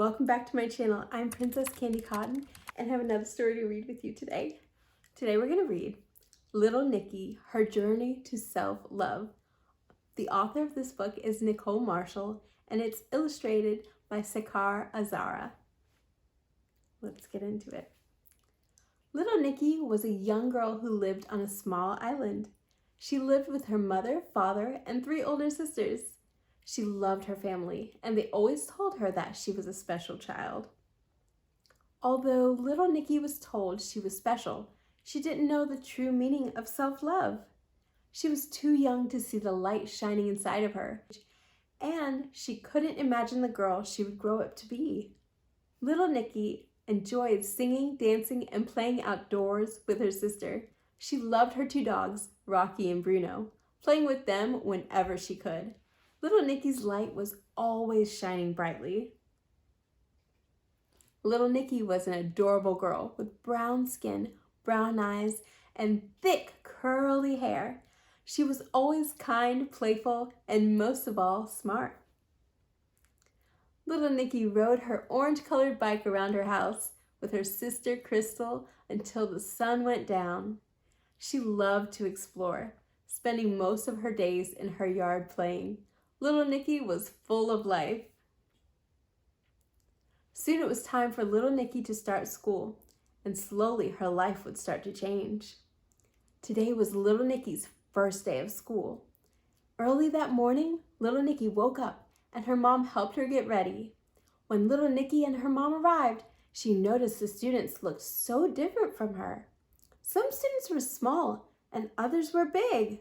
Welcome back to my channel. I'm Princess Candy Cotton and I have another story to read with you today. Today we're going to read Little Nikki, Her Journey to Self-Love. The author of this book is Nicole Marshall and it's illustrated by Sekar Azahra. Let's get into it. Little Nikki was a young girl who lived on a small island. She lived with her mother, father, and 3 older sisters. She loved her family, and they always told her that she was a special child. Although little Nikki was told she was special, she didn't know the true meaning of self-love. She was too young to see the light shining inside of her, and she couldn't imagine the girl she would grow up to be. Little Nikki enjoyed singing, dancing, and playing outdoors with her sister. She loved her 2 dogs, Rocky and Bruno, playing with them whenever she could. Little Nikki's light was always shining brightly. Little Nikki was an adorable girl with brown skin, brown eyes, and thick curly hair. She was always kind, playful, and most of all, smart. Little Nikki rode her orange-colored bike around her house with her sister Crystal until the sun went down. She loved to explore, spending most of her days in her yard playing. Little Nikki was full of life. Soon it was time for little Nikki to start school, and slowly her life would start to change. Today was little Nikki's first day of school. Early that morning, little Nikki woke up and her mom helped her get ready. When little Nikki and her mom arrived, she noticed the students looked so different from her. Some students were small and others were big.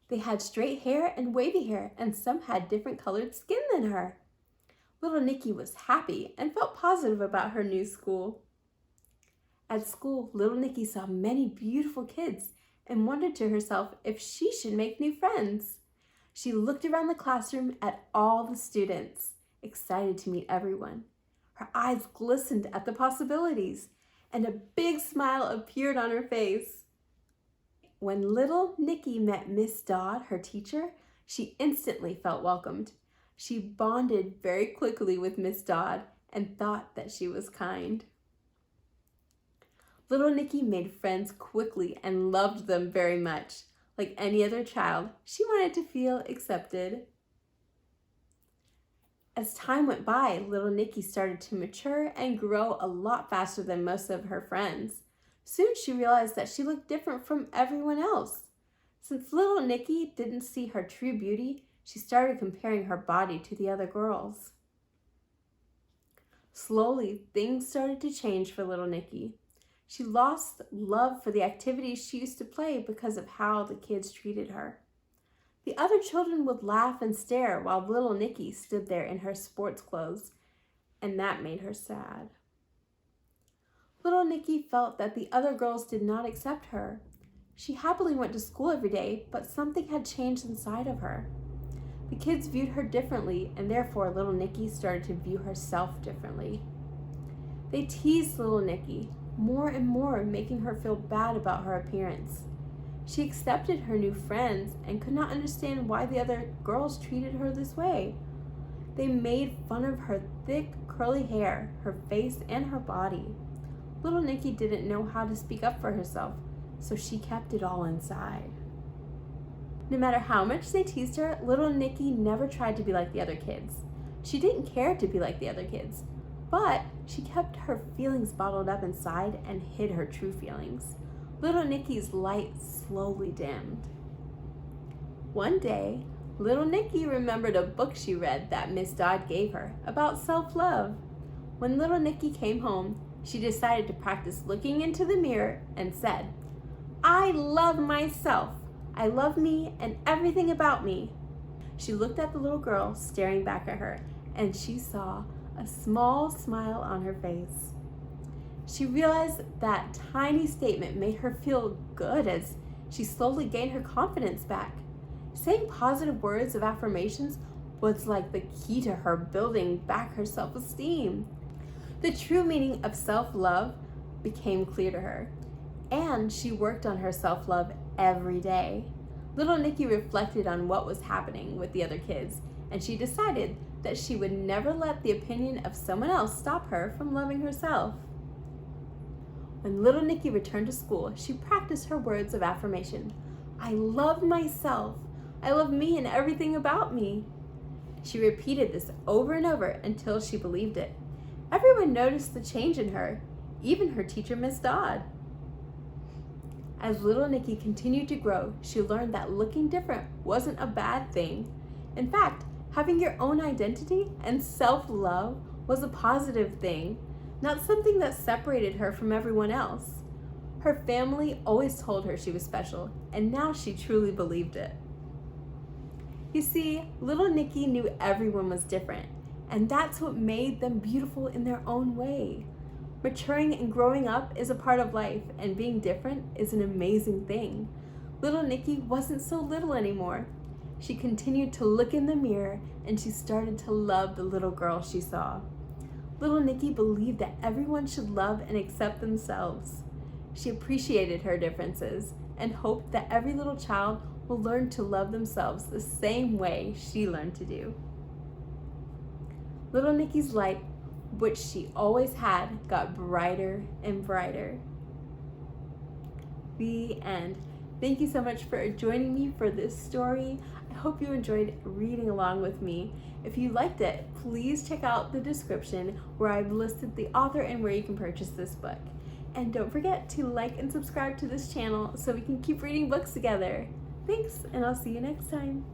They had straight hair and wavy hair, and some had different colored skin than her. Little Nikki was happy and felt positive about her new school. At school, little Nikki saw many beautiful kids and wondered to herself if she should make new friends. She looked around the classroom at all the students, excited to meet everyone. Her eyes glistened at the possibilities, and a big smile appeared on her face. When little Nikki met Miss Dodd, her teacher, she instantly felt welcomed. She bonded very quickly with Miss Dodd and thought that she was kind. Little Nikki made friends quickly and loved them very much. Like any other child, she wanted to feel accepted. As time went by, little Nikki started to mature and grow a lot faster than most of her friends. Soon she realized that she looked different from everyone else. Since little Nikki didn't see her true beauty, she started comparing her body to the other girls. Slowly, things started to change for little Nikki. She lost love for the activities she used to play because of how the kids treated her. The other children would laugh and stare while little Nikki stood there in her sports clothes, and that made her sad. Little Nikki felt that the other girls did not accept her. She happily went to school every day, but something had changed inside of her. The kids viewed her differently, and therefore little Nikki started to view herself differently. They teased little Nikki more and more, making her feel bad about her appearance. She accepted her new friends and could not understand why the other girls treated her this way. They made fun of her thick, curly hair, her face, and her body. Little Nikki didn't know how to speak up for herself, so she kept it all inside. No matter how much they teased her, little Nikki never tried to be like the other kids. She didn't care to be like the other kids, but she kept her feelings bottled up inside and hid her true feelings. Little Nikki's light slowly dimmed. One day, little Nikki remembered a book she read that Miss Dodd gave her about self-love. When little Nikki came home, she decided to practice looking into the mirror and said, "I love myself. I love me and everything about me." She looked at the little girl staring back at her, and she saw a small smile on her face. She realized that tiny statement made her feel good as she slowly gained her confidence back. Saying positive words of affirmations was like the key to her building back her self-esteem. The true meaning of self-love became clear to her, and she worked on her self-love every day. Little Nikki reflected on what was happening with the other kids, and she decided that she would never let the opinion of someone else stop her from loving herself. When little Nikki returned to school, she practiced her words of affirmation. I love myself. I love me and everything about me. She repeated this over and over until she believed it. Everyone noticed the change in her, even her teacher, Miss Dodd. As little Nikki continued to grow, she learned that looking different wasn't a bad thing. In fact, having your own identity and self-love was a positive thing, not something that separated her from everyone else. Her family always told her she was special, and now she truly believed it. You see, little Nikki knew everyone was different, and that's what made them beautiful in their own way. Maturing and growing up is a part of life, and being different is an amazing thing. Little Nikki wasn't so little anymore. She continued to look in the mirror, and she started to love the little girl she saw. Little Nikki believed that everyone should love and accept themselves. She appreciated her differences and hoped that every little child will learn to love themselves the same way she learned to do. Little Nikki's light, which she always had, got brighter and brighter. The end. Thank you so much for joining me for this story. I hope you enjoyed reading along with me. If you liked it, please check out the description where I've listed the author and where you can purchase this book. And don't forget to like and subscribe to this channel so we can keep reading books together. Thanks, and I'll see you next time.